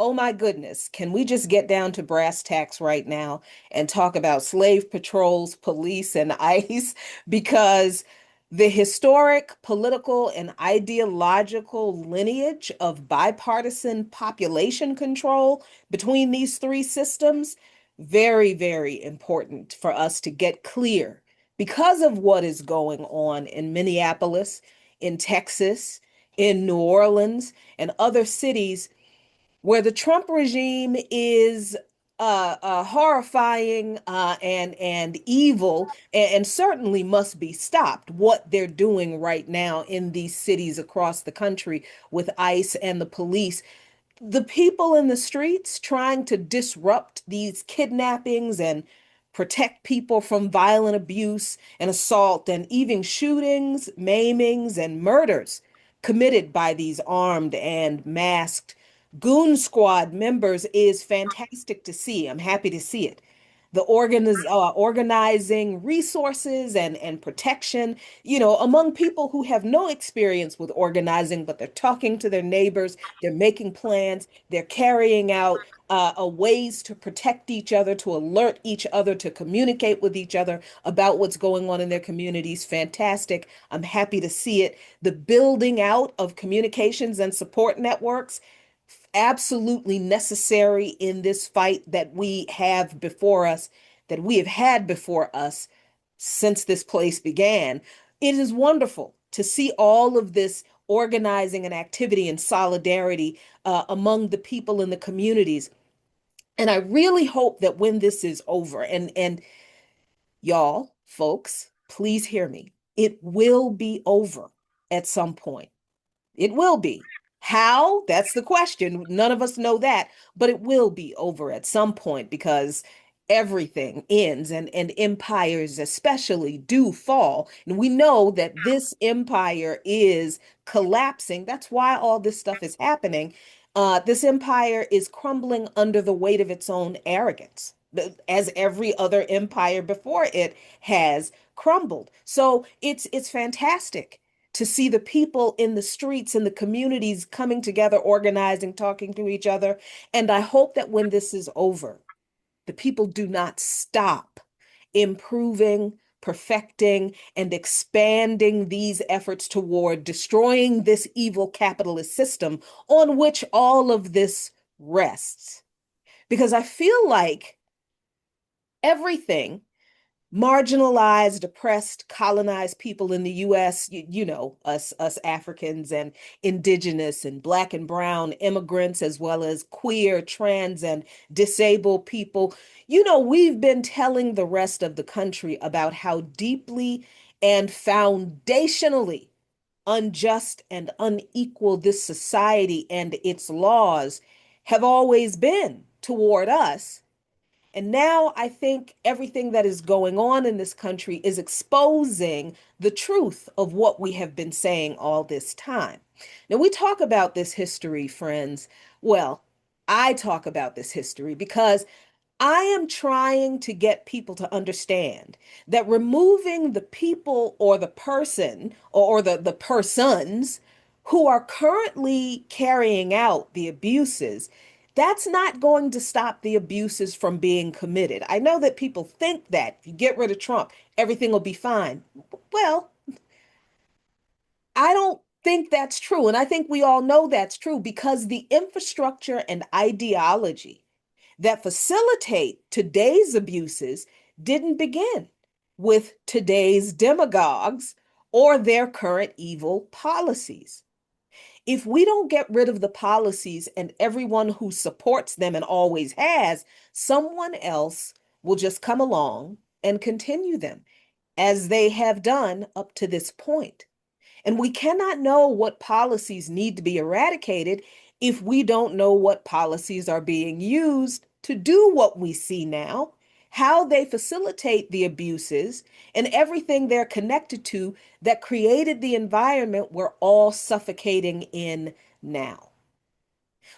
Oh my goodness, can we just get down to brass tacks right now and talk about slave patrols, police, and ICE? Because the historic, political, and ideological lineage of bipartisan population control between these three systems, very, very important for us to get clear because of what is going on in Minneapolis, in Texas, in New Orleans, and other cities where the Trump regime is horrifying and evil, and certainly must be stopped. What they're doing right now in these cities across the country with ICE and the police, the people in the streets trying to disrupt these kidnappings and protect people from violent abuse and assault and even shootings, maimings, and murders committed by these armed and masked goon squad members is fantastic to see. I'm happy to see it. Organizing resources and protection, among people who have no experience with organizing, but they're talking to their neighbors, they're making plans, they're carrying out ways to protect each other, to alert each other, to communicate with each other about what's going on in their communities. Fantastic. I'm happy to see it. The building out of communications and support networks, absolutely necessary in this fight that we have before us, that we have had before us since this place began. It is wonderful to see all of this organizing and activity and solidarity among the people in the communities. And I really hope that when this is over, and y'all, folks, please hear me, it will be over at some point. It will be. How? That's the question. None of us know that, but it will be over at some point because everything ends and empires especially do fall. And we know that this empire is collapsing. That's why all this stuff is happening. This empire is crumbling under the weight of its own arrogance, as every other empire before it has crumbled. So it's fantastic to see the people in the streets and the communities coming together, organizing, talking to each other. And I hope that when this is over, the people do not stop improving, perfecting, and expanding these efforts toward destroying this evil capitalist system on which all of this rests. Because I feel like everything marginalized, oppressed, colonized people in the US, us Africans and indigenous and black and brown immigrants, as well as queer, trans, and disabled people. We've been telling the rest of the country about how deeply and foundationally unjust and unequal this society and its laws have always been toward us. And now I think everything that is going on in this country is exposing the truth of what we have been saying all this time. Now, we talk about this history, friends. Well, I talk about this history because I am trying to get people to understand that removing the people or the person or the persons who are currently carrying out the abuses, that's not going to stop the abuses from being committed. I know that people think that if you get rid of Trump, everything will be fine. Well, I don't think that's true. And I think we all know that's true because the infrastructure and ideology that facilitate today's abuses didn't begin with today's demagogues or their current evil policies. If we don't get rid of the policies and everyone who supports them and always has, someone else will just come along and continue them as they have done up to this point. And we cannot know what policies need to be eradicated if we don't know what policies are being used to do what we see now, how they facilitate the abuses, and everything they're connected to that created the environment we're all suffocating in now.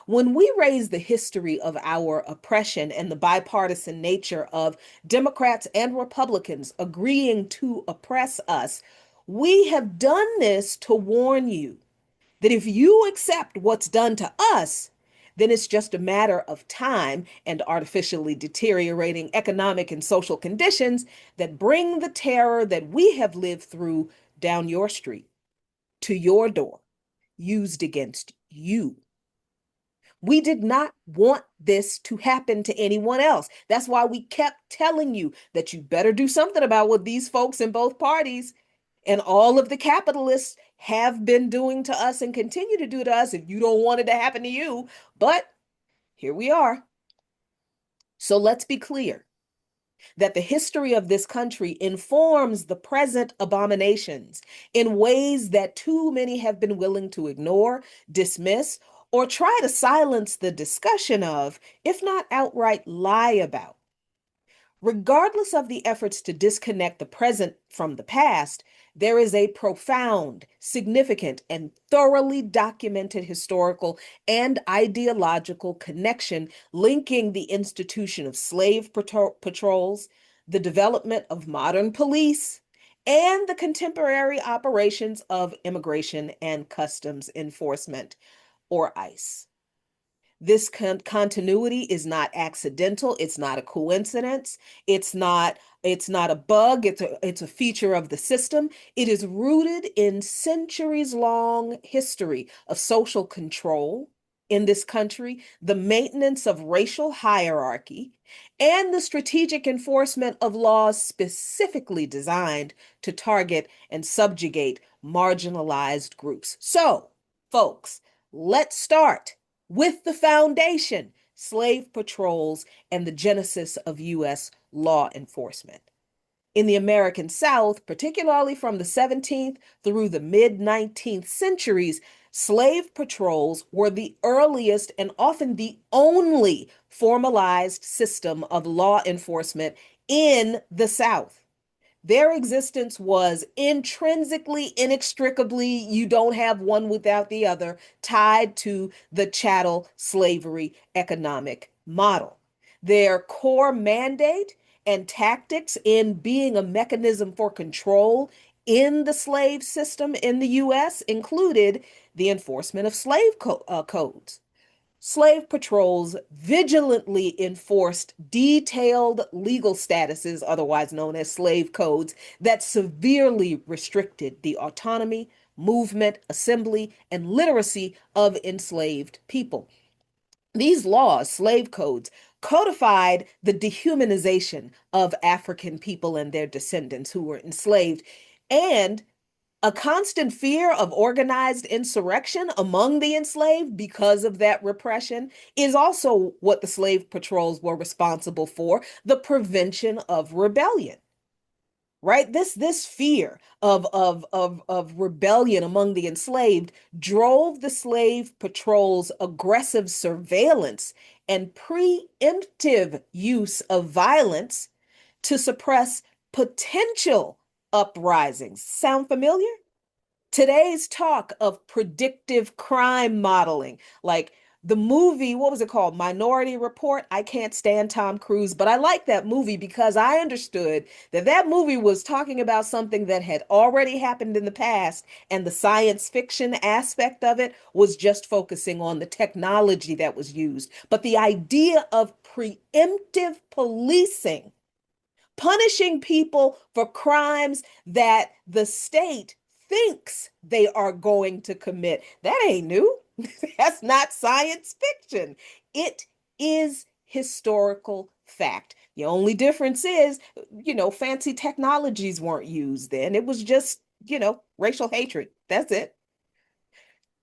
When we raise the history of our oppression and the bipartisan nature of Democrats and Republicans agreeing to oppress us, we have done this to warn you that if you accept what's done to us, then it's just a matter of time and artificially deteriorating economic and social conditions that bring the terror that we have lived through down your street, to your door, used against you. We did not want this to happen to anyone else. That's why we kept telling you that you better do something about what these folks in both parties and all of the capitalists have been doing to us and continue to do to us if you don't want it to happen to you. But here we are. So let's be clear that the history of this country informs the present abominations in ways that too many have been willing to ignore, dismiss, or try to silence the discussion of, if not outright lie about. Regardless of the efforts to disconnect the present from the past, there is a profound, significant, and thoroughly documented historical and ideological connection linking the institution of slave patrols, the development of modern police, and the contemporary operations of Immigration and Customs Enforcement, or ICE. This continuity is not accidental. It's not a coincidence. It's not a bug. It's a feature of the system. It is rooted in centuries long history of social control in this country, the maintenance of racial hierarchy, and the strategic enforcement of laws specifically designed to target and subjugate marginalized groups. So, folks, let's start with the foundation, slave patrols, and the genesis of U.S. law enforcement. In the American South, particularly from the 17th through the mid 19th centuries, slave patrols were the earliest and often the only formalized system of law enforcement in the South. Their existence was intrinsically, inextricably, you don't have one without the other, tied to the chattel slavery economic model. Their core mandate and tactics in being a mechanism for control in the slave system in the US included the enforcement of codes. Slave patrols vigilantly enforced detailed legal statuses, otherwise known as slave codes, that severely restricted the autonomy, movement, assembly, and literacy of enslaved people. These laws, slave codes, codified the dehumanization of African people and their descendants who were enslaved, and a constant fear of organized insurrection among the enslaved because of that repression is also what the slave patrols were responsible for, the prevention of rebellion. Right? This fear of rebellion among the enslaved drove the slave patrols' aggressive surveillance and preemptive use of violence to suppress potential uprisings. Sound familiar? Today's talk of predictive crime modeling, like the movie, what was it called? Minority Report. I can't stand Tom Cruise, but I like that movie because I understood that that movie was talking about something that had already happened in the past, and the science fiction aspect of it was just focusing on the technology that was used. But the idea of preemptive policing, punishing people for crimes that the state thinks they are going to commit. That ain't new. That's not science fiction. It is historical fact. The only difference is, fancy technologies weren't used then. It was just, racial hatred. That's it.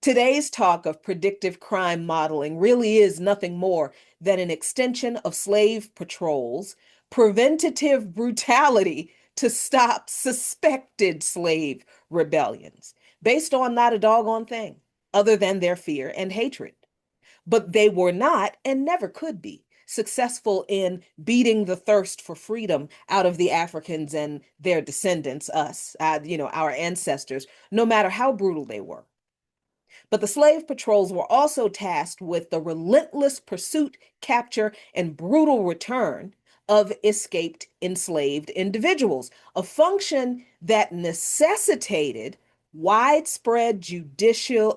Today's talk of predictive crime modeling really is nothing more than an extension of slave patrols, preventative brutality to stop suspected slave rebellions, based on not a doggone thing other than their fear and hatred. But they were not and never could be successful in beating the thirst for freedom out of the Africans and their descendants, us, our ancestors, no matter how brutal they were. But the slave patrols were also tasked with the relentless pursuit, capture, and brutal return of escaped enslaved individuals, a function that necessitated widespread judicial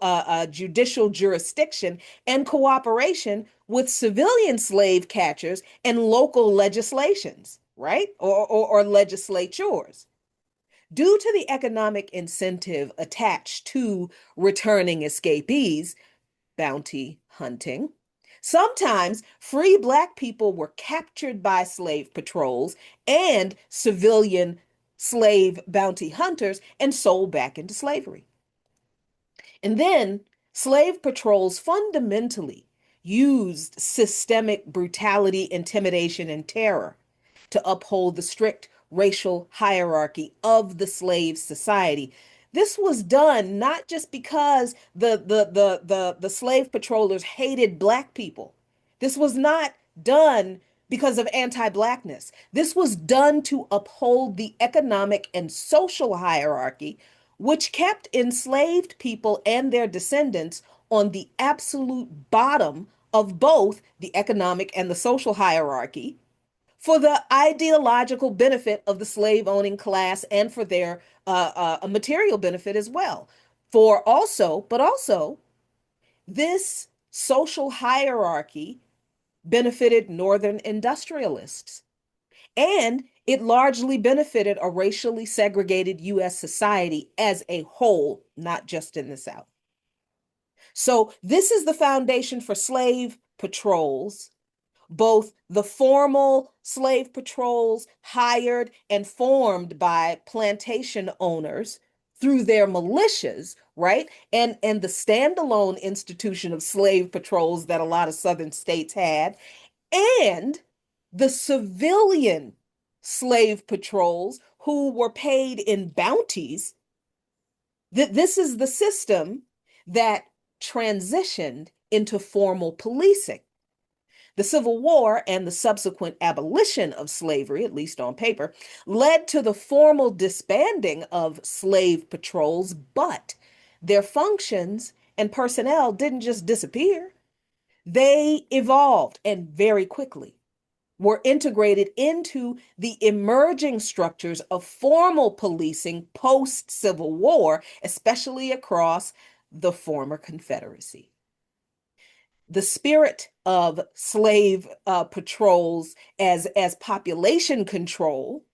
jurisdiction and cooperation with civilian slave catchers and local legislations, right? Or legislatures. Due to the economic incentive attached to returning escapees, bounty hunting, sometimes free Black people were captured by slave patrols and civilian slave bounty hunters and sold back into slavery. And then slave patrols fundamentally used systemic brutality, intimidation, and terror to uphold the strict racial hierarchy of the slave society. This was done not just because the slave patrollers hated Black people. This was not done because of anti-Blackness. This was done to uphold the economic and social hierarchy, which kept enslaved people and their descendants on the absolute bottom of both the economic and the social hierarchy for the ideological benefit of the slave owning class and for their material benefit as well. But also, this social hierarchy benefited Northern industrialists. And it largely benefited a racially segregated U.S. society as a whole, not just in the South. So, this is the foundation for slave patrols, both the formal slave patrols hired and formed by plantation owners through their militias, right? And the standalone institution of slave patrols that a lot of southern states had, and the civilian slave patrols who were paid in bounties. That this is the system that transitioned into formal policing. The Civil War and the subsequent abolition of slavery, at least on paper, led to the formal disbanding of slave patrols, but their functions and personnel didn't just disappear. They evolved, and very quickly were integrated into the emerging structures of formal policing post-Civil War, especially across the former Confederacy. The spirit of slave patrols as population control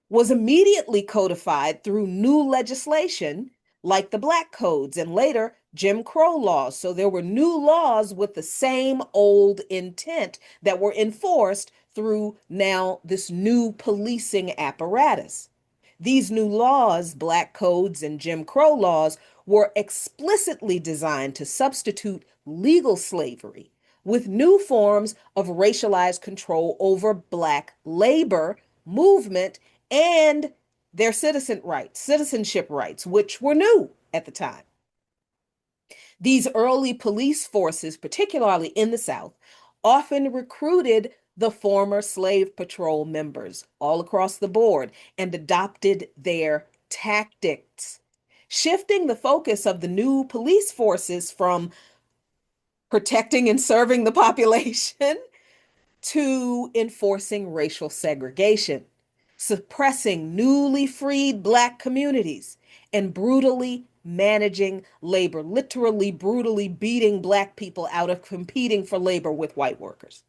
was immediately codified through new legislation like the Black Codes and later Jim Crow laws. So there were new laws with the same old intent that were enforced through now this new policing apparatus. These new laws, Black Codes and Jim Crow laws, were explicitly designed to substitute legal slavery with new forms of racialized control over Black labor movement and their citizenship rights, which were new at the time. These early police forces, particularly in the South, often recruited the former slave patrol members all across the board and adopted their tactics, shifting the focus of the new police forces from protecting and serving the population to enforcing racial segregation, suppressing newly freed Black communities, and brutally managing labor, literally brutally beating Black people out of competing for labor with white workers.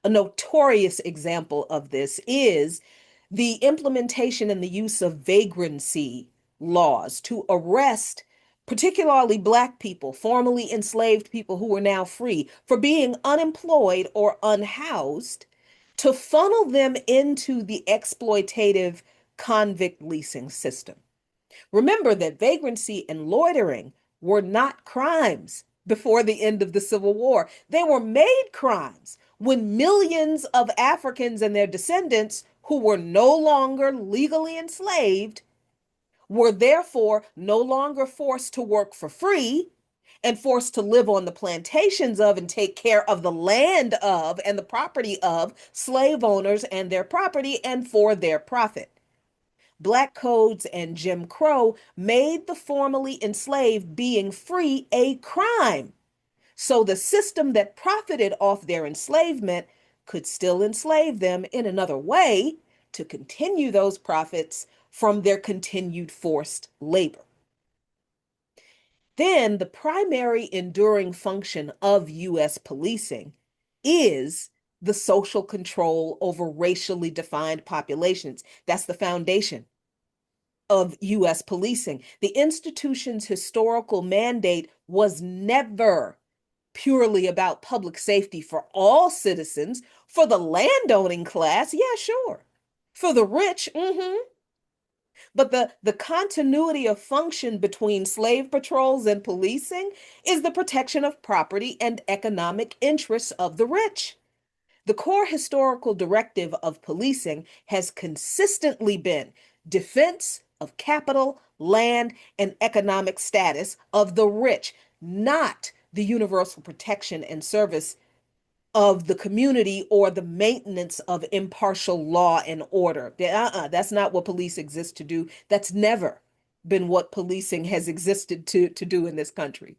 A notorious example of this is the implementation and the use of vagrancy laws to arrest particularly Black people, formerly enslaved people who were now free, for being unemployed or unhoused, to funnel them into the exploitative convict leasing system. Remember that vagrancy and loitering were not crimes before the end of the Civil War. They were made crimes when millions of Africans and their descendants who were no longer legally enslaved were therefore no longer forced to work for free and forced to live on the plantations of and take care of the land of and the property of slave owners and their property and for their profit. Black Codes and Jim Crow made the formerly enslaved being free a crime. So the system that profited off their enslavement could still enslave them in another way to continue those profits from their continued forced labor. Then the primary enduring function of US policing is the social control over racially defined populations. That's the foundation of US policing. The institution's historical mandate was never purely about public safety for all citizens. For the landowning class, yeah, sure. For the rich, but the continuity of function between slave patrols and policing is the protection of property and economic interests of the rich. The core historical directive of policing has consistently been defense of capital, land, and economic status of the rich, not the universal protection and service of the community or the maintenance of impartial law and order. That's not what police exist to do. That's never been what policing has existed to do in this country.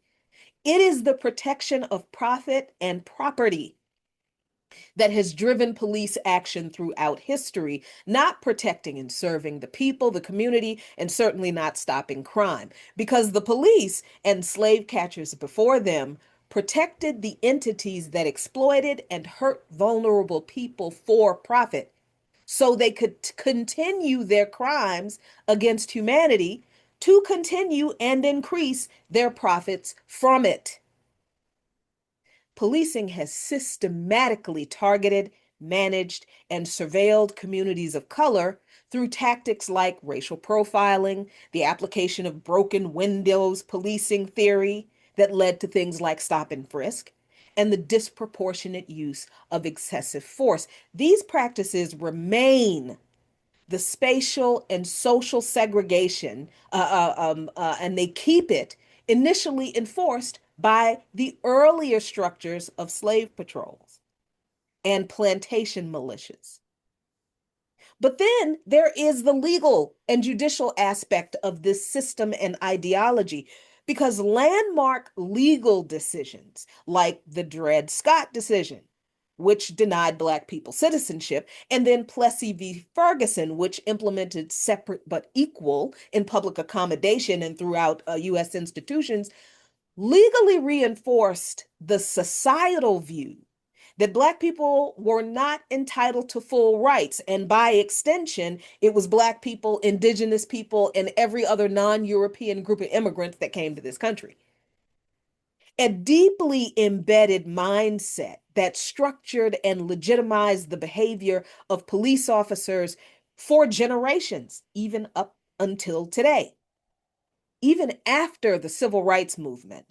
It is the protection of profit and property that has driven police action throughout history, not protecting and serving the people, the community, and certainly not stopping crime. Because the police and slave catchers before them protected the entities that exploited and hurt vulnerable people for profit so they could continue their crimes against humanity to continue and increase their profits from it. Policing has systematically targeted, managed, and surveilled communities of color through tactics like racial profiling, the application of broken windows policing theory that led to things like stop and frisk, and the disproportionate use of excessive force. These practices remain the spatial and social segregation, and they keep it initially enforced by the earlier structures of slave patrols and plantation militias. But then there is the legal and judicial aspect of this system and ideology, because landmark legal decisions like the Dred Scott decision, which denied Black people citizenship, and then Plessy v. Ferguson, which implemented separate but equal in public accommodation and throughout U.S. institutions, legally reinforced the societal view that Black people were not entitled to full rights. And by extension, it was Black people, Indigenous people, and every other non-European group of immigrants that came to this country. A deeply embedded mindset that structured and legitimized the behavior of police officers for generations, even up until today. Even after the civil rights movement,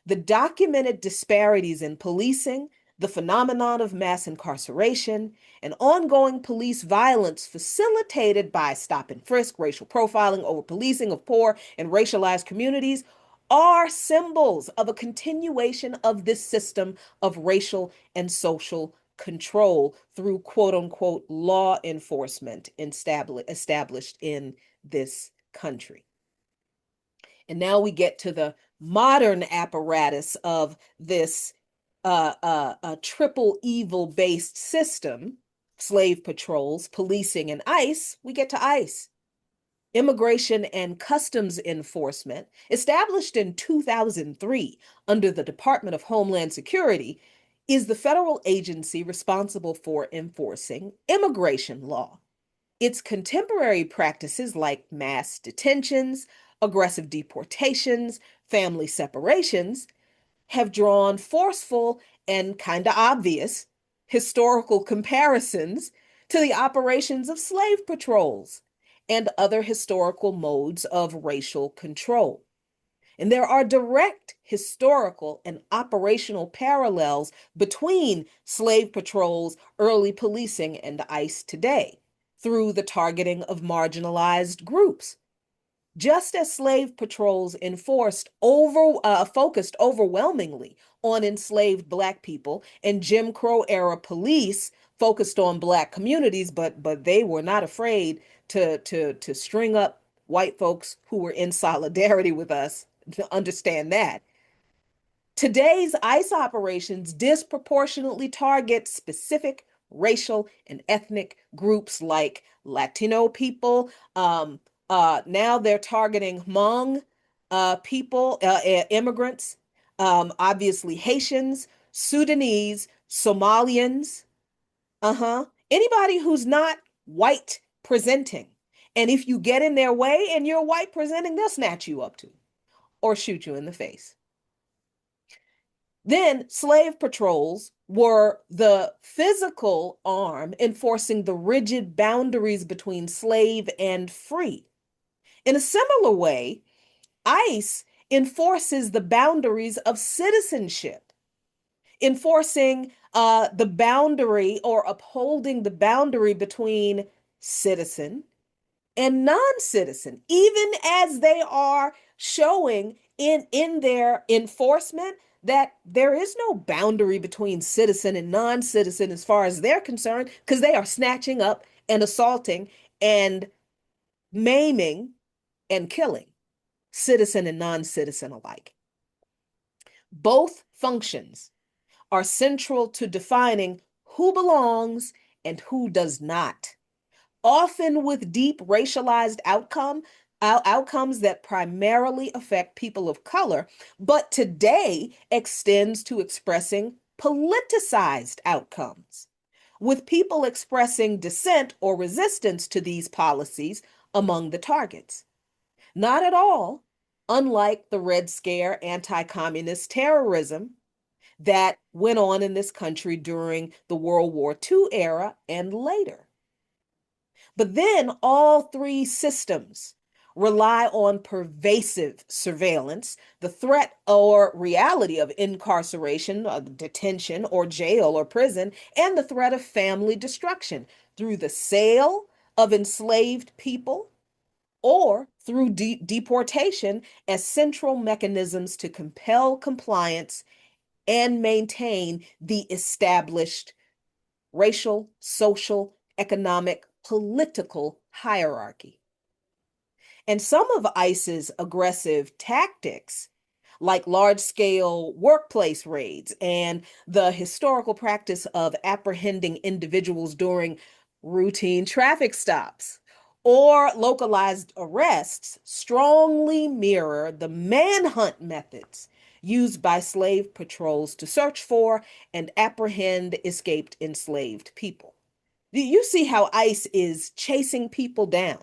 the documented disparities in policing, the phenomenon of mass incarceration, and ongoing police violence facilitated by stop and frisk, racial profiling, over policing of poor and racialized communities are symbols of a continuation of this system of racial and social control through quote unquote law enforcement established in this country. And now we get to the modern apparatus of this triple evil based system: slave patrols, policing, and ICE. We get to ICE. Immigration and Customs Enforcement, established in 2003 under the Department of Homeland Security, is the federal agency responsible for enforcing immigration law. Its contemporary practices like mass detentions, aggressive deportations, family separations have drawn forceful and kind of obvious historical comparisons to the operations of slave patrols and other historical modes of racial control. And there are direct historical and operational parallels between slave patrols, early policing, and ICE today through the targeting of marginalized groups. Just as slave patrols focused overwhelmingly on enslaved Black people, and Jim Crow era police focused on Black communities, but they were not afraid to string up white folks who were in solidarity with us, to understand that. Today's ICE operations disproportionately target specific racial and ethnic groups like Latino people. Now they're targeting Hmong people, immigrants, obviously Haitians, Sudanese, Somalians, anybody who's not white presenting. And if you get in their way and you're white presenting, they'll snatch you up too or shoot you in the face. Then slave patrols were the physical arm enforcing the rigid boundaries between slave and free. In a similar way, ICE enforces the boundaries of citizenship, enforcing the boundary or upholding the boundary between citizen and non-citizen, even as they are showing in their enforcement that there is no boundary between citizen and non-citizen as far as they're concerned, because they are snatching up and assaulting and maiming and killing citizen and non-citizen alike. Both functions are central to defining who belongs and who does not, often with deep racialized outcomes that primarily affect people of color, but today extends to expressing politicized outcomes, with people expressing dissent or resistance to these policies among the targets. Not at all unlike the Red Scare anti-communist terrorism that went on in this country during the World War II era and later. But then all three systems rely on pervasive surveillance, the threat or reality of incarceration, detention, or jail or prison, and the threat of family destruction through the sale of enslaved people or through deportation as central mechanisms to compel compliance and maintain the established racial, social, economic, political hierarchy. And some of ICE's aggressive tactics, like large-scale workplace raids and the historical practice of apprehending individuals during routine traffic stops or localized arrests, strongly mirror the manhunt methods used by slave patrols to search for and apprehend escaped enslaved people. You see how ICE is chasing people down,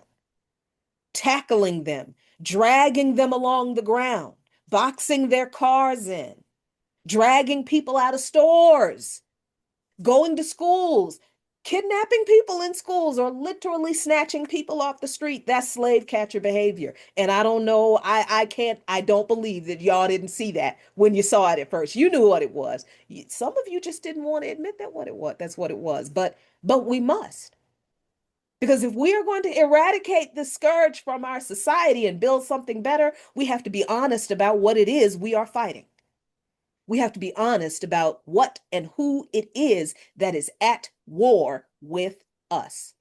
tackling them, dragging them along the ground, boxing their cars in, dragging people out of stores, going to schools, kidnapping people in schools, or literally snatching people off the street. That's slave catcher behavior. And I don't know, I don't believe that y'all didn't see that when you saw it at first. You knew what it was. Some of you just didn't want to admit that what it was. That's what it was. But we must. Because if we are going to eradicate the scourge from our society and build something better, we have to be honest about what it is we are fighting. We have to be honest about what and who it is that is at war with us.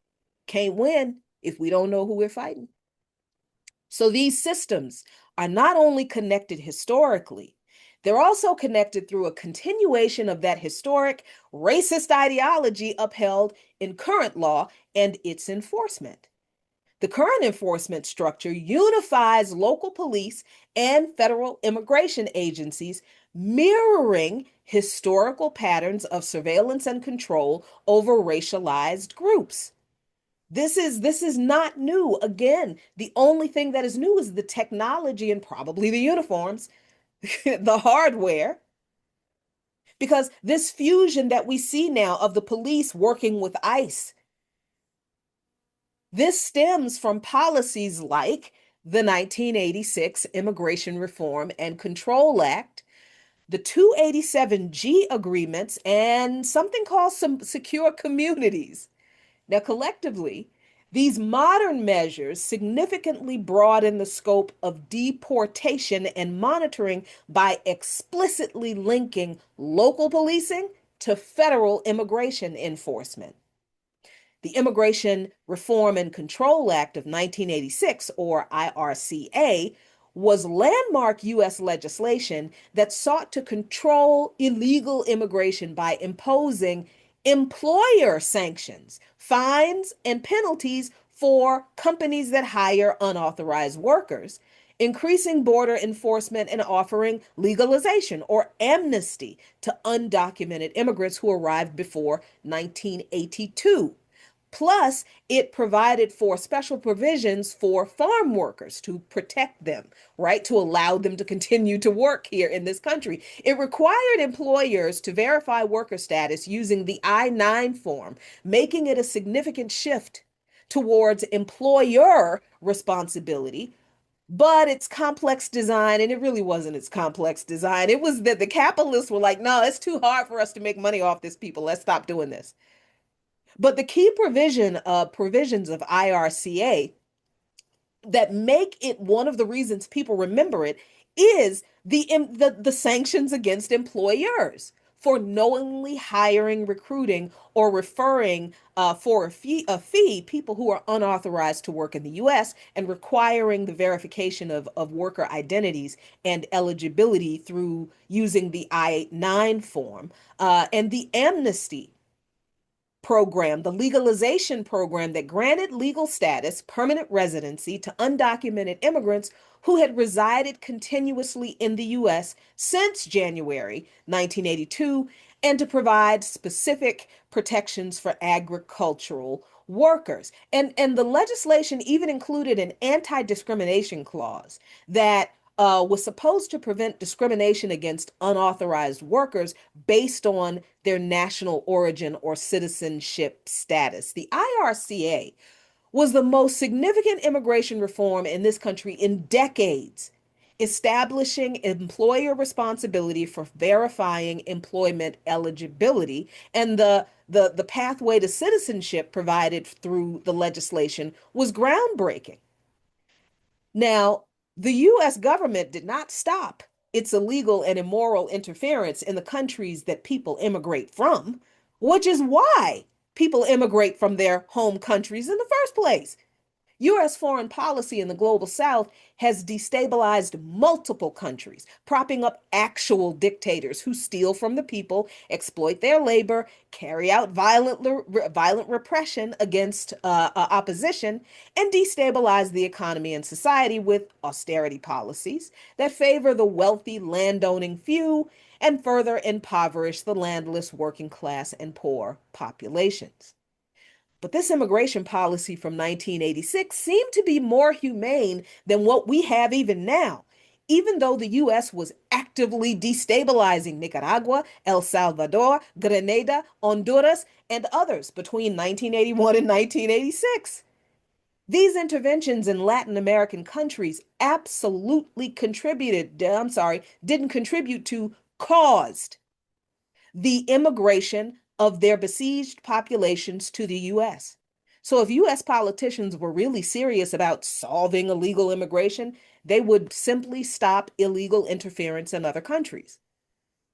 Can't win if we don't know who we're fighting. So these systems are not only connected historically, they're also connected through a continuation of that historic racist ideology upheld in current law and its enforcement. The current enforcement structure unifies local police and federal immigration agencies, mirroring historical patterns of surveillance and control over racialized groups. This is not new. Again, the only thing that is new is the technology and probably the uniforms, the hardware, because this fusion that we see now of the police working with ICE, this stems from policies like the 1986 Immigration Reform and Control Act, the 287G agreements, and something called some secure communities. Now, collectively, these modern measures significantly broaden the scope of deportation and monitoring by explicitly linking local policing to federal immigration enforcement. The Immigration Reform and Control Act of 1986, or IRCA, was landmark U.S. legislation that sought to control illegal immigration by imposing employer sanctions, fines, and penalties for companies that hire unauthorized workers, increasing border enforcement and offering legalization or amnesty to undocumented immigrants who arrived before 1982. Plus, it provided for special provisions for farm workers to protect them, right? To allow them to continue to work here in this country. It required employers to verify worker status using the I-9 form, making it a significant shift towards employer responsibility. But its complex design, and it really wasn't its complex design. It was that the capitalists were like, no, it's too hard for us to make money off this people. Let's stop doing this. But the key provisions of IRCA that make it one of the reasons people remember it is the sanctions against employers for knowingly hiring, recruiting, or referring for a fee people who are unauthorized to work in the U.S. and requiring the verification of worker identities and eligibility through using the I-9 form and the amnesty program, the legalization program that granted legal status, permanent residency to undocumented immigrants who had resided continuously in the U.S. since January 1982, and to provide specific protections for agricultural workers. And the legislation even included an anti-discrimination clause that was supposed to prevent discrimination against unauthorized workers based on their national origin or citizenship status. The IRCA was the most significant immigration reform in this country in decades, establishing employer responsibility for verifying employment eligibility, and the pathway to citizenship provided through the legislation was groundbreaking. Now, the US government did not stop its illegal and immoral interference in the countries that people immigrate from, which is why people immigrate from their home countries in the first place. U.S. foreign policy in the global south has destabilized multiple countries, propping up actual dictators who steal from the people, exploit their labor, carry out violent repression against opposition, and destabilize the economy and society with austerity policies that favor the wealthy landowning few and further impoverish the landless working class and poor populations. But this immigration policy from 1986 seemed to be more humane than what we have even now, even though the U.S. was actively destabilizing Nicaragua, El Salvador, Grenada, Honduras, and others between 1981 and 1986. These interventions in Latin American countries absolutely didn't contribute to, caused the immigration of their besieged populations to the US. So if US politicians were really serious about solving illegal immigration, they would simply stop illegal interference in other countries.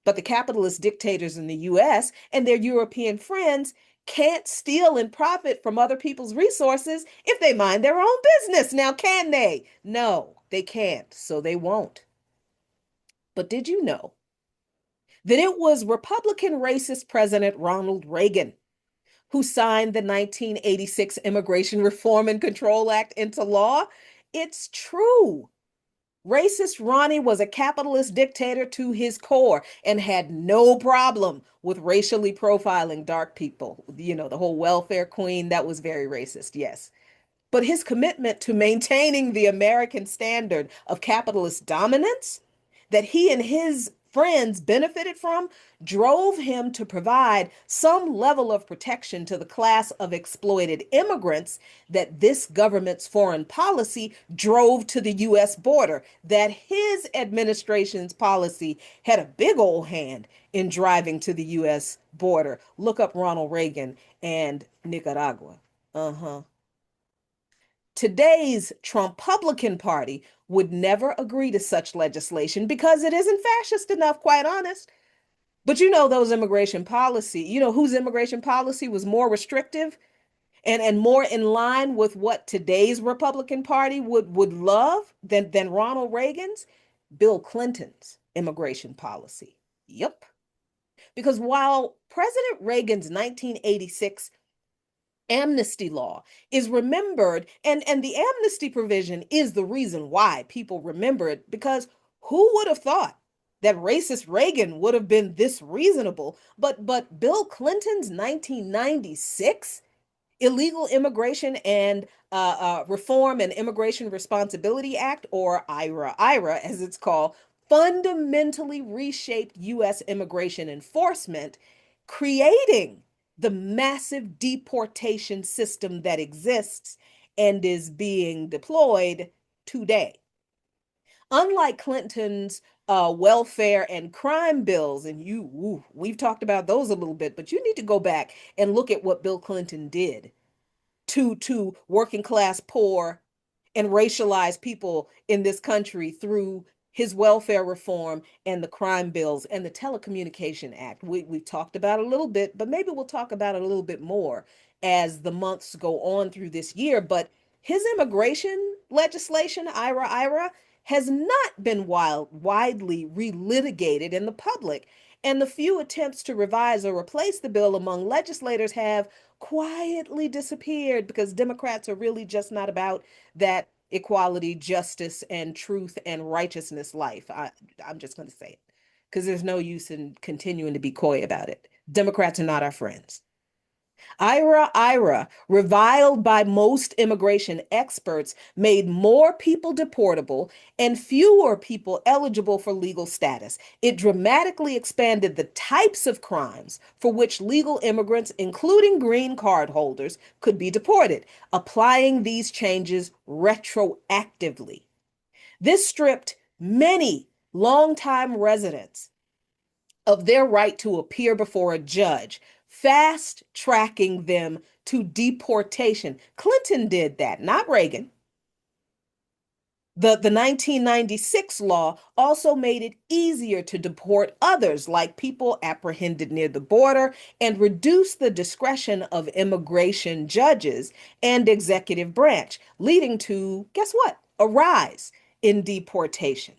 But the capitalist dictators in the US and their European friends can't steal and profit from other people's resources if they mind their own business. Now, can they? No, they can't, so they won't. But did you know that it was Republican racist President Ronald Reagan who signed the 1986 Immigration Reform and Control Act into law? It's true. Racist Ronnie was a capitalist dictator to his core and had no problem with racially profiling dark people. You know, the whole welfare queen, that was very racist, yes. But his commitment to maintaining the American standard of capitalist dominance that he and his friends benefited from drove him to provide some level of protection to the class of exploited immigrants that this government's foreign policy drove to the U.S. border, that his administration's policy had a big old hand in driving to the U.S. border. Look up Ronald Reagan and Nicaragua. Uh-huh. Today's Trump-Publican Party would never agree to such legislation because it isn't fascist enough, quite honest. But you know those immigration policy, you know whose immigration policy was more restrictive and more in line with what today's Republican Party would love than Ronald Reagan's? Bill Clinton's immigration policy. Yep. Because while President Reagan's 1986 amnesty law is remembered, and the amnesty provision is the reason why people remember it, because who would have thought that racist Reagan would have been this reasonable? But Bill Clinton's 1996 Illegal Immigration and Reform and Immigration Responsibility Act, or IRA as it's called, fundamentally reshaped U.S. immigration enforcement, creating the massive deportation system that exists and is being deployed today. Unlike Clinton's welfare and crime bills, and we've talked about those a little bit, but you need to go back and look at what Bill Clinton did to working class poor and racialized people in this country through his welfare reform and the crime bills and the Telecommunication Act. We've talked about it a little bit, but maybe we'll talk about it a little bit more as the months go on through this year. But his immigration legislation, IRA, has not been widely relitigated in the public. And the few attempts to revise or replace the bill among legislators have quietly disappeared because Democrats are really just not about that equality, justice, and truth and righteousness life. I'm just going to say it because there's no use in continuing to be coy about it. Democrats are not our friends. IRA, reviled by most immigration experts, made more people deportable and fewer people eligible for legal status. It dramatically expanded the types of crimes for which legal immigrants, including green card holders, could be deported, applying these changes retroactively. This stripped many longtime residents of their right to appear before a judge, fast tracking them to deportation. Clinton did that, not Reagan. The 1996 law also made it easier to deport others, like people apprehended near the border, and reduce the discretion of immigration judges and executive branch, leading to, guess what? A rise in deportations.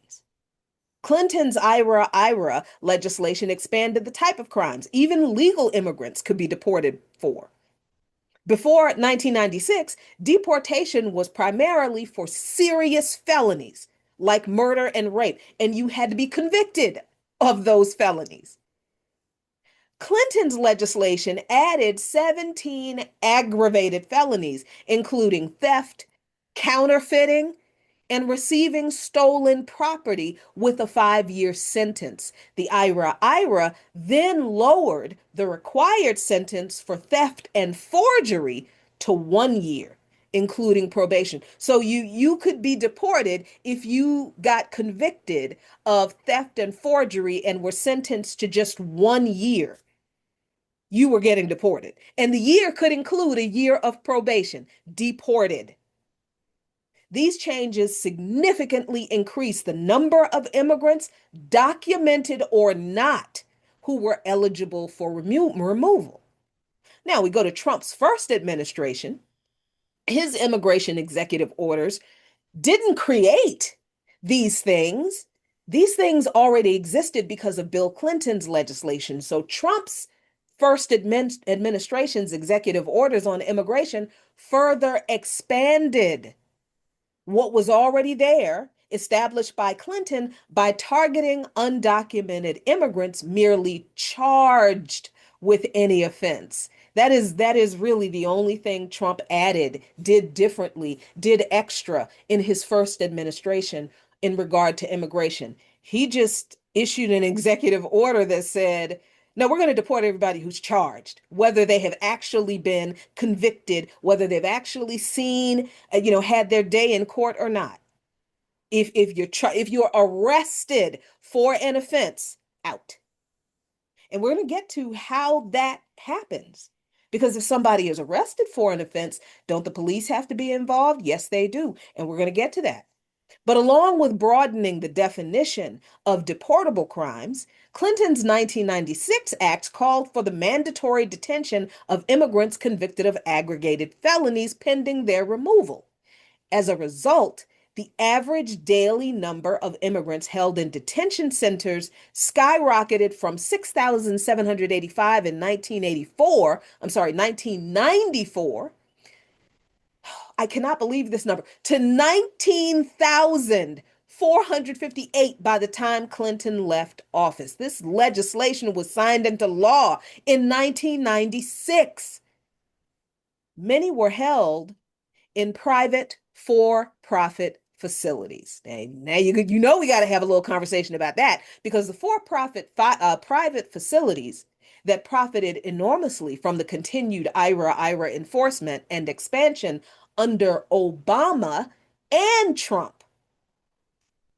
Clinton's IRA legislation expanded the type of crimes even legal immigrants could be deported for. Before 1996, deportation was primarily for serious felonies like murder and rape, and you had to be convicted of those felonies. Clinton's legislation added 17 aggravated felonies, including theft, counterfeiting, and receiving stolen property with a 5-year sentence. The IRA then lowered the required sentence for theft and forgery to 1 year, including probation. So you could be deported if you got convicted of theft and forgery and were sentenced to just 1 year. You were getting deported. And the year could include a year of probation. Deported. These changes significantly increase the number of immigrants, documented or not, who were eligible for removal. Now we go to Trump's first administration. His immigration executive orders didn't create these things. These things already existed because of Bill Clinton's legislation. So Trump's first administration's executive orders on immigration further expanded what was already there, established by Clinton, by targeting undocumented immigrants merely charged with any offense. That is really the only thing Trump added, did differently, did extra in his first administration in regard to immigration. He just issued an executive order that said, no, we're going to deport everybody who's charged, whether they have actually been convicted, whether they've actually seen, had their day in court or not. If you're arrested for an offense, out. And we're going to get to how that happens. Because if somebody is arrested for an offense, don't the police have to be involved? Yes, they do. And we're going to get to that. But along with broadening the definition of deportable crimes, Clinton's 1996 Act called for the mandatory detention of immigrants convicted of aggregated felonies pending their removal. As a result, the average daily number of immigrants held in detention centers skyrocketed from 6,785 in 1984, I'm sorry, 1994. I cannot believe this number, to 19,458 by the time Clinton left office. This legislation was signed into law in 1996. Many were held in private for-profit facilities. Now you know we got to have a little conversation about that, because the for-profit private facilities that profited enormously from the continued IRA enforcement and expansion under Obama and Trump.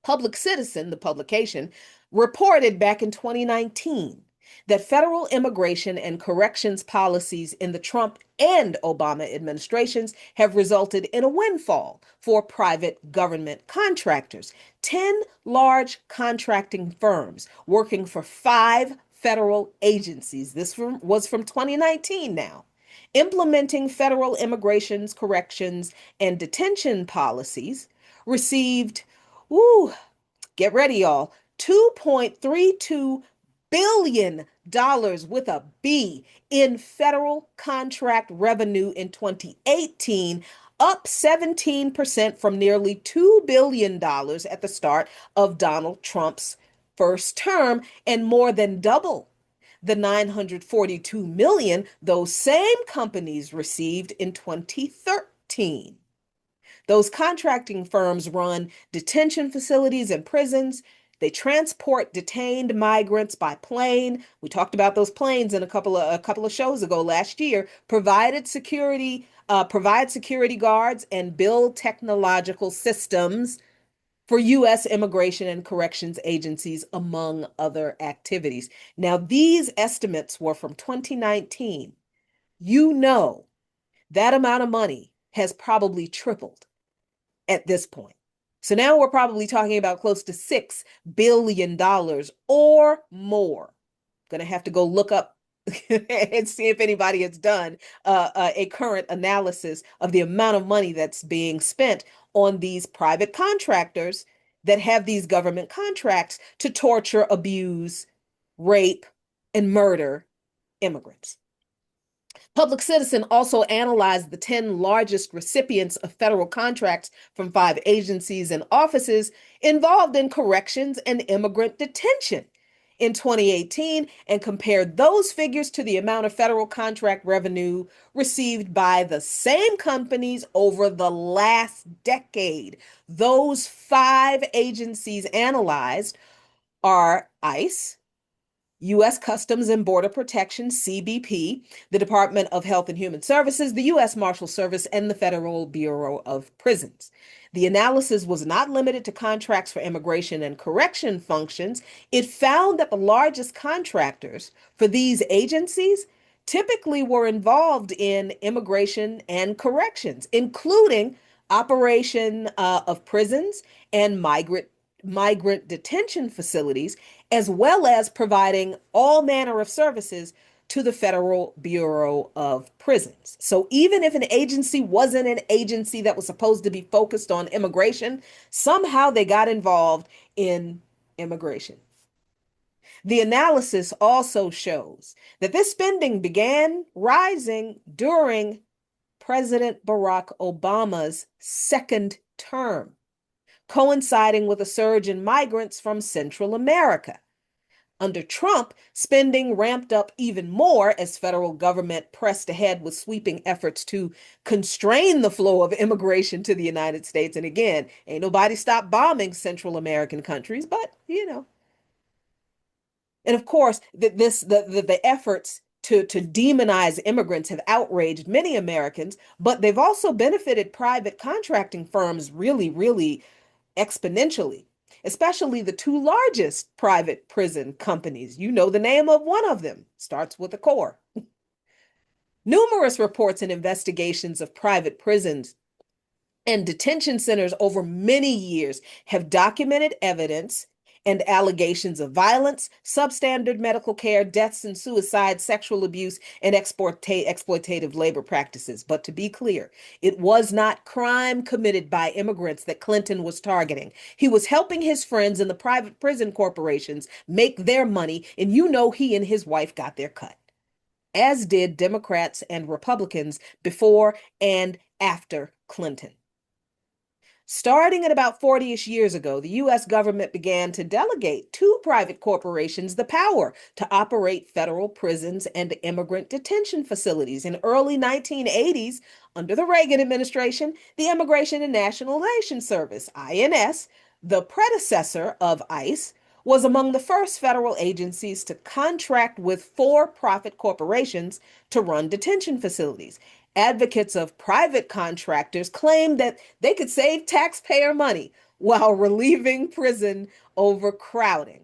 Public Citizen, the publication, reported back in 2019 that federal immigration and corrections policies in the Trump and Obama administrations have resulted in a windfall for private government contractors. 10 large contracting firms working for 5 federal agencies. This was from 2019 now. Implementing federal immigrations, corrections, and detention policies received, ooh, get ready, y'all, $2.32 billion with a B in federal contract revenue in 2018, up 17% from nearly $2 billion at the start of Donald Trump's first term, and more than double the 942 million those same companies received in 2013. Those contracting firms run detention facilities and prisons. They transport detained migrants by plane. We talked about those planes in a couple of shows ago last year. Provide security guards and build technological systems for U.S. immigration and corrections agencies, among other activities. Now, these estimates were from 2019. You know, that amount of money has probably tripled at this point. So now we're probably talking about close to $6 billion or more. Going to have to go look up and see if anybody has done a current analysis of the amount of money that's being spent on these private contractors that have these government contracts to torture, abuse, rape, and murder immigrants. Public Citizen also analyzed the 10 largest recipients of federal contracts from 5 agencies and offices involved in corrections and immigrant detention in 2018 and compared those figures to the amount of federal contract revenue received by the same companies over the last decade. Those 5 agencies analyzed are ICE, U.S. Customs and Border Protection, CBP, the Department of Health and Human Services, the U.S. Marshal Service, and the Federal Bureau of Prisons. The analysis was not limited to contracts for immigration and correction functions. It found that the largest contractors for these agencies typically were involved in immigration and corrections, including operation of prisons and migrant detention facilities, as well as providing all manner of services to the Federal Bureau of Prisons. So even if an agency wasn't an agency that was supposed to be focused on immigration, somehow they got involved in immigration. The analysis also shows that this spending began rising during President Barack Obama's second term, coinciding with a surge in migrants from Central America. Under Trump, spending ramped up even more as federal government pressed ahead with sweeping efforts to constrain the flow of immigration to the United States. And again, ain't nobody stopped bombing Central American countries, but you know. And of course, the efforts to demonize immigrants have outraged many Americans, but they've also benefited private contracting firms really, really exponentially, especially the 2 largest private prison companies. You know the name of one of them, starts with a core. Numerous reports and investigations of private prisons and detention centers over many years have documented evidence and allegations of violence, substandard medical care, deaths and suicides, sexual abuse, and exploitative labor practices. But to be clear, it was not crime committed by immigrants that Clinton was targeting. He was helping his friends in the private prison corporations make their money, and you know he and his wife got their cut, as did Democrats and Republicans before and after Clinton. Starting at about 40-ish years ago, the U.S. government began to delegate to private corporations the power to operate federal prisons and immigrant detention facilities. In early 1980s, under the Reagan administration, the Immigration and Nationalization Service, INS, the predecessor of ICE, was among the first federal agencies to contract with for-profit corporations to run detention facilities. Advocates of private contractors claimed that they could save taxpayer money while relieving prison overcrowding.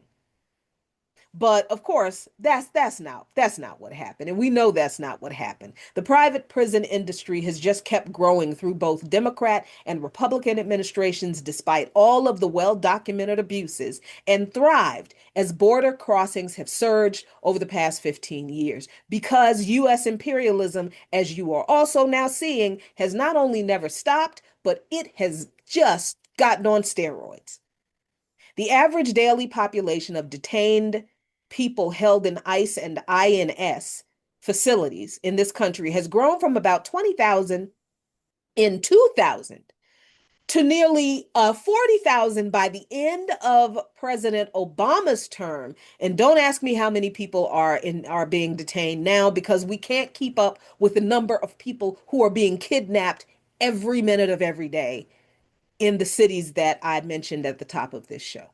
But of course, that's not what happened. And we know that's not what happened. The private prison industry has just kept growing through both Democrat and Republican administrations despite all of the well-documented abuses, and thrived as border crossings have surged over the past 15 years because US imperialism, as you are also now seeing, has not only never stopped, but it has just gotten on steroids. The average daily population of detained people held in ICE and INS facilities in this country has grown from about 20,000 in 2000 to nearly 40,000 by the end of President Obama's term. And don't ask me how many people are being detained now, because we can't keep up with the number of people who are being kidnapped every minute of every day in the cities that I mentioned at the top of this show.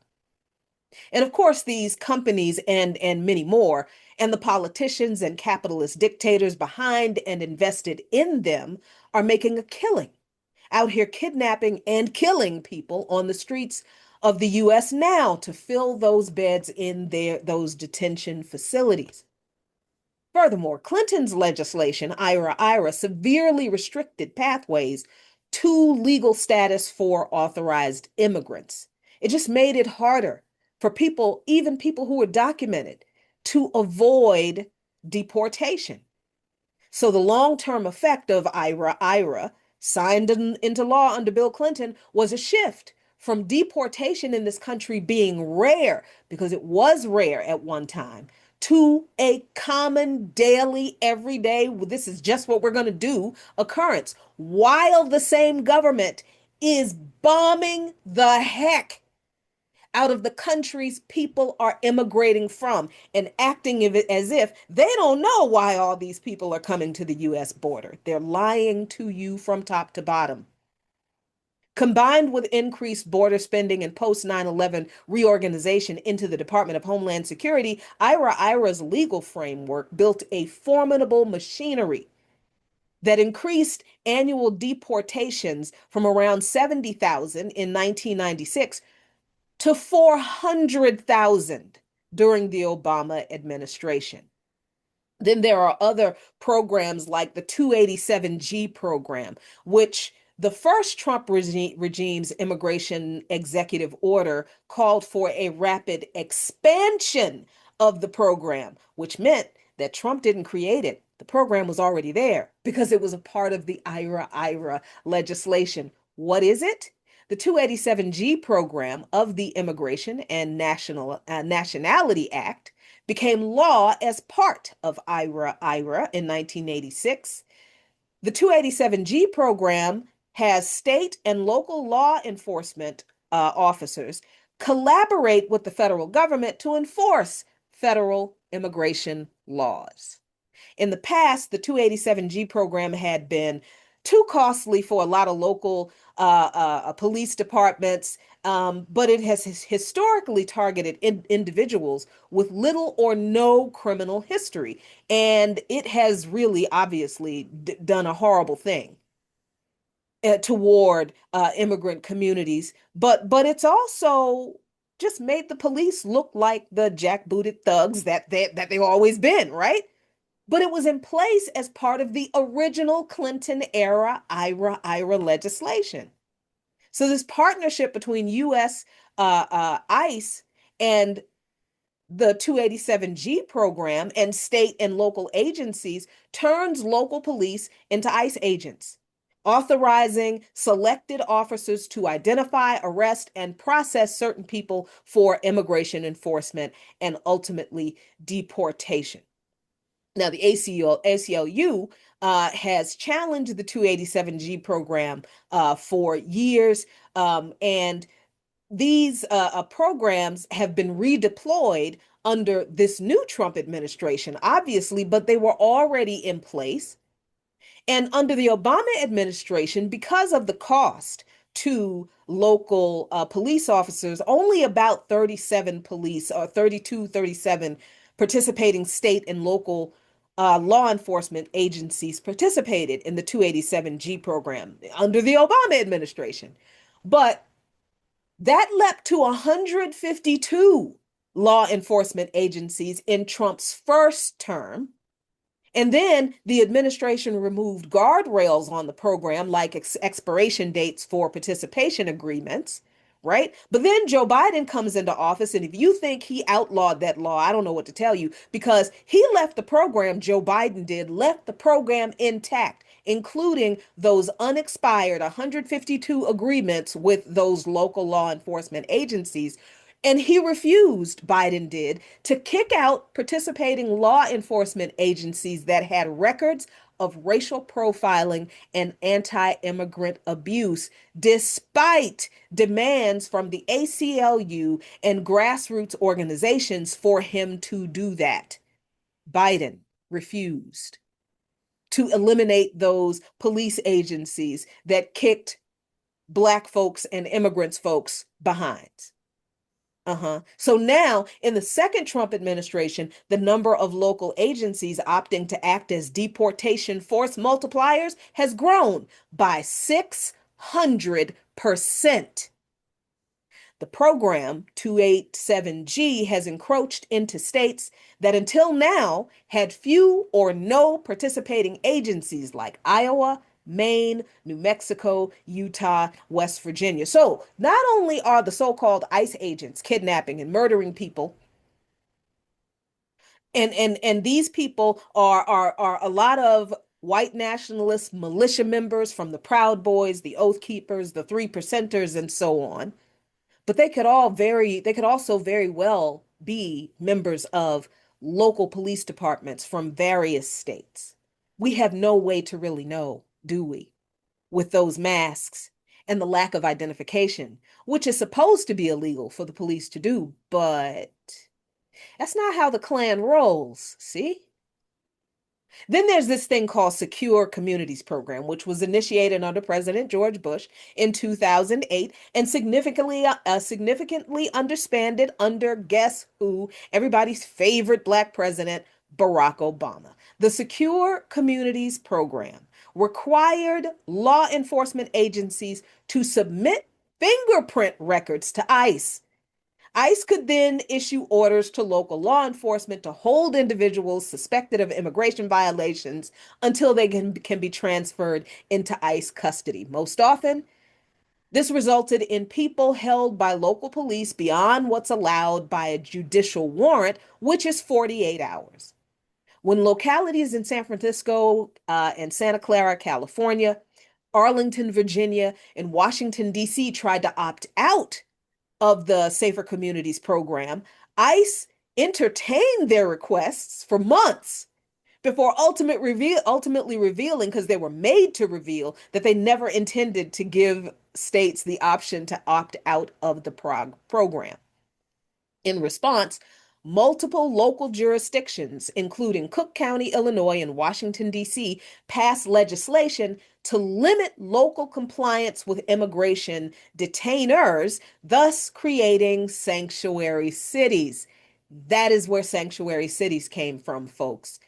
And of course, these companies and many more, and the politicians and capitalist dictators behind and invested in them, are making a killing out here kidnapping and killing people on the streets of the US now to fill those beds in those detention facilities. Furthermore, Clinton's legislation, IRA, severely restricted pathways to legal status for authorized immigrants. It just made it harder for people, even people who were documented, to avoid deportation. So the long-term effect of IRA, signed into law under Bill Clinton, was a shift from deportation in this country being rare, because it was rare at one time, to a common, daily, everyday, this is just what we're going to do occurrence, while the same government is bombing the heck out of the countries people are immigrating from and acting as if they don't know why all these people are coming to the US border. They're lying to you from top to bottom. Combined with increased border spending and post 9/11 reorganization into the Department of Homeland Security, IRA's legal framework built a formidable machinery that increased annual deportations from around 70,000 in 1996 to 400,000 during the Obama administration. Then there are other programs like the 287G program, which the first Trump regime's immigration executive order called for a rapid expansion of the program, which meant that Trump didn't create it. The program was already there because it was a part of the IRA legislation. What is it? The 287G program of the Immigration and Nationality Act became law as part of IRA in 1986. The 287G program has state and local law enforcement officers collaborate with the federal government to enforce federal immigration laws. In the past, the 287G program had been too costly for a lot of local police departments, but it has historically targeted individuals with little or no criminal history. And it has really obviously done a horrible thing toward immigrant communities. But it's also just made the police look like the jackbooted thugs that they've always been, right? But it was in place as part of the original Clinton era IRA legislation. So this partnership between U.S. ICE And the 287G program and state and local agencies turns local police into ICE agents, authorizing selected officers to identify, arrest, and process certain people for immigration enforcement and ultimately deportation. Now, the ACLU has challenged the 287G program for years, and these programs have been redeployed under this new Trump administration, obviously, but they were already in place. And under the Obama administration, because of the cost to local police officers, only about 37 police or 32, 37 participating state and local law enforcement agencies participated in the 287G program under the Obama administration. But that leapt to 152 law enforcement agencies in Trump's first term. And then the administration removed guardrails on the program, like expiration dates for participation agreements, right? But then Joe Biden comes into office, and if you think he outlawed that law, I don't know what to tell you, because he left the program, Joe Biden did, left the program intact, including those unexpired 152 agreements with those local law enforcement agencies. And he refused, Biden did, to kick out participating law enforcement agencies that had records of racial profiling and anti immigrant abuse, despite demands from the ACLU and grassroots organizations for him to do that. Biden refused to eliminate those police agencies that kicked Black folks and immigrants folks behind. So now, in the second Trump administration, the number of local agencies opting to act as deportation force multipliers has grown by 600%. The program, 287G, has encroached into states that until now had few or no participating agencies like Iowa, Maine, New Mexico, Utah, West Virginia. So not only are the so-called ICE agents kidnapping and murdering people, and these people are a lot of white nationalist militia members from the Proud Boys, the Oath Keepers, the Three Percenters, and so on. But they could also very well be members of local police departments from various states. We have no way to really know, do we? With those masks and the lack of identification, which is supposed to be illegal for the police to do, but that's not how the Klan rolls, see? Then there's this thing called Secure Communities Program, which was initiated under President George Bush in 2008 and significantly underspanded under guess who? Everybody's favorite Black president, Barack Obama. The Secure Communities Program required law enforcement agencies to submit fingerprint records to ICE. ICE could then issue orders to local law enforcement to hold individuals suspected of immigration violations until they can be transferred into ICE custody. Most often, this resulted in people held by local police beyond what's allowed by a judicial warrant, which is 48 hours. When localities in San Francisco and Santa Clara, California, Arlington, Virginia, and Washington, D.C. tried to opt out of the Safer Communities program, ICE entertained their requests for months before ultimately revealing, because they were made to reveal, that they never intended to give states the option to opt out of the program. In response, multiple local jurisdictions, including Cook County, Illinois, and Washington, D.C., passed legislation to limit local compliance with immigration detainers, thus creating sanctuary cities. That is where sanctuary cities came from, folks.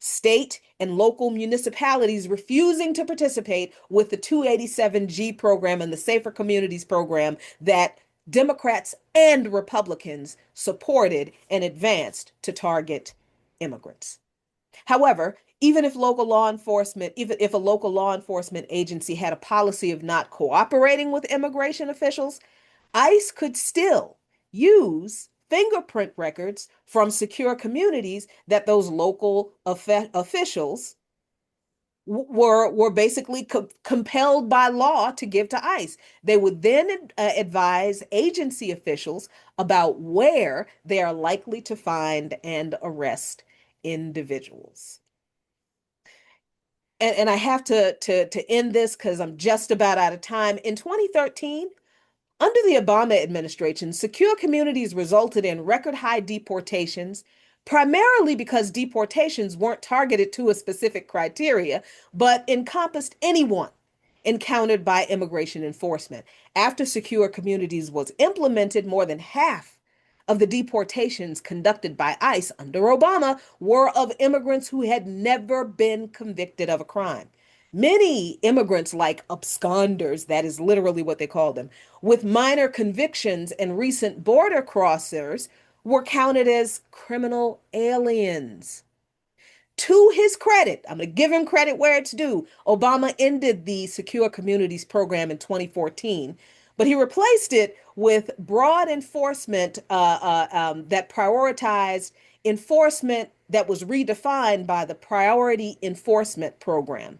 State and local municipalities refusing to participate with the 287G program and the Safer Communities program that Democrats and Republicans supported and advanced to target immigrants. However, even if a local law enforcement agency had a policy of not cooperating with immigration officials, ICE could still use fingerprint records from secure communities that those local officials were basically compelled by law to give to ICE. They would then advise agency officials about where they are likely to find and arrest individuals. And I have to end this because I'm just about out of time. In 2013, under the Obama administration, secure communities resulted in record high deportations, primarily because deportations weren't targeted to a specific criteria, but encompassed anyone encountered by immigration enforcement. After secure communities was implemented, more than half of the deportations conducted by ICE under Obama were of immigrants who had never been convicted of a crime. Many immigrants, like absconders, that is literally what they call them, with minor convictions and recent border crossers, were counted as criminal aliens. To his credit, I'm going to give him credit where it's due. Obama ended the Secure Communities program in 2014, but he replaced it with broad enforcement that prioritized enforcement that was redefined by the Priority Enforcement Program.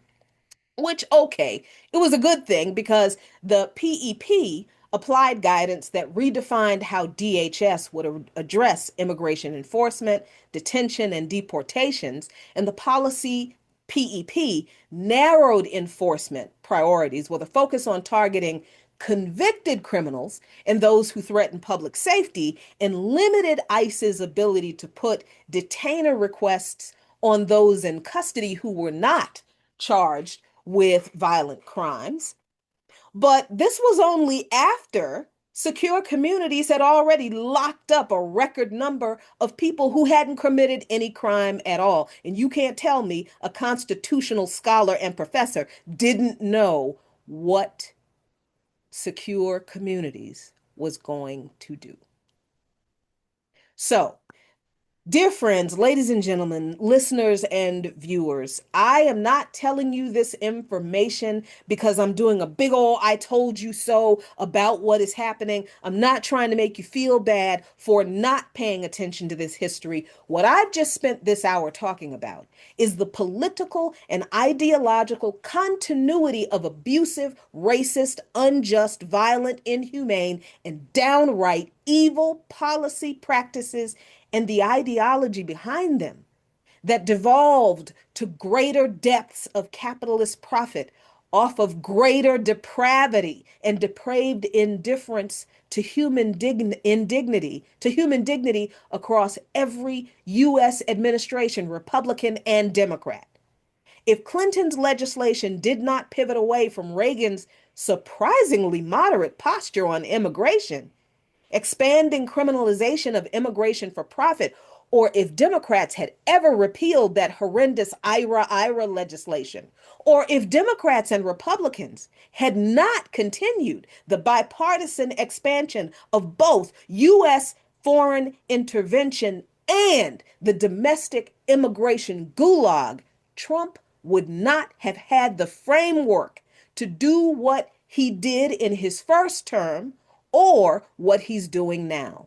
Which, okay, it was a good thing because the PEP applied guidance that redefined how DHS would address immigration enforcement, detention, and deportations, and the policy PEP narrowed enforcement priorities with a focus on targeting convicted criminals and those who threaten public safety, and limited ICE's ability to put detainer requests on those in custody who were not charged with violent crimes. But this was only after secure communities had already locked up a record number of people who hadn't committed any crime at all. And you can't tell me a constitutional scholar and professor didn't know what secure communities was going to do. So, dear friends, ladies and gentlemen, listeners and viewers, I am not telling you this information because I'm doing a big ol' I told you so about what is happening. I'm not trying to make you feel bad for not paying attention to this history. What I've just spent this hour talking about is the political and ideological continuity of abusive, racist, unjust, violent, inhumane, and downright evil policy practices and the ideology behind them that devolved to greater depths of capitalist profit off of greater depravity and depraved indifference to human dignity across every U.S. administration, Republican and Democrat. If Clinton's legislation did not pivot away from Reagan's surprisingly moderate posture on immigration, expanding criminalization of immigration for profit, or if Democrats had ever repealed that horrendous IRA legislation, or if Democrats and Republicans had not continued the bipartisan expansion of both U.S. foreign intervention and the domestic immigration gulag, Trump would not have had the framework to do what he did in his first term or what he's doing now.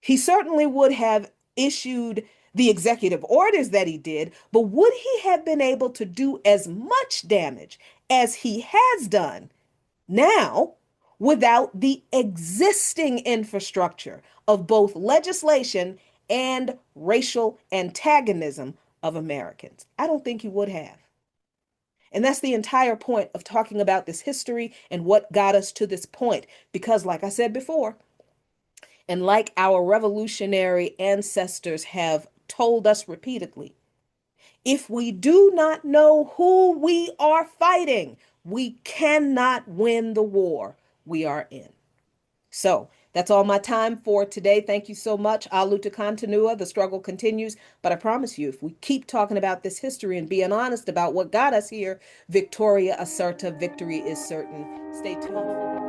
He certainly would have issued the executive orders that he did, but would he have been able to do as much damage as he has done now without the existing infrastructure of both legislation and racial antagonism of Americans? I don't think he would have. And that's the entire point of talking about this history and what got us to this point. Because, like I said before, and like our revolutionary ancestors have told us repeatedly, if we do not know who we are fighting, we cannot win the war we are in. So that's all my time for today. Thank you so much. A luta continua. The struggle continues. But I promise you, if we keep talking about this history and being honest about what got us here, Victoria asserta, victory is certain. Stay tuned.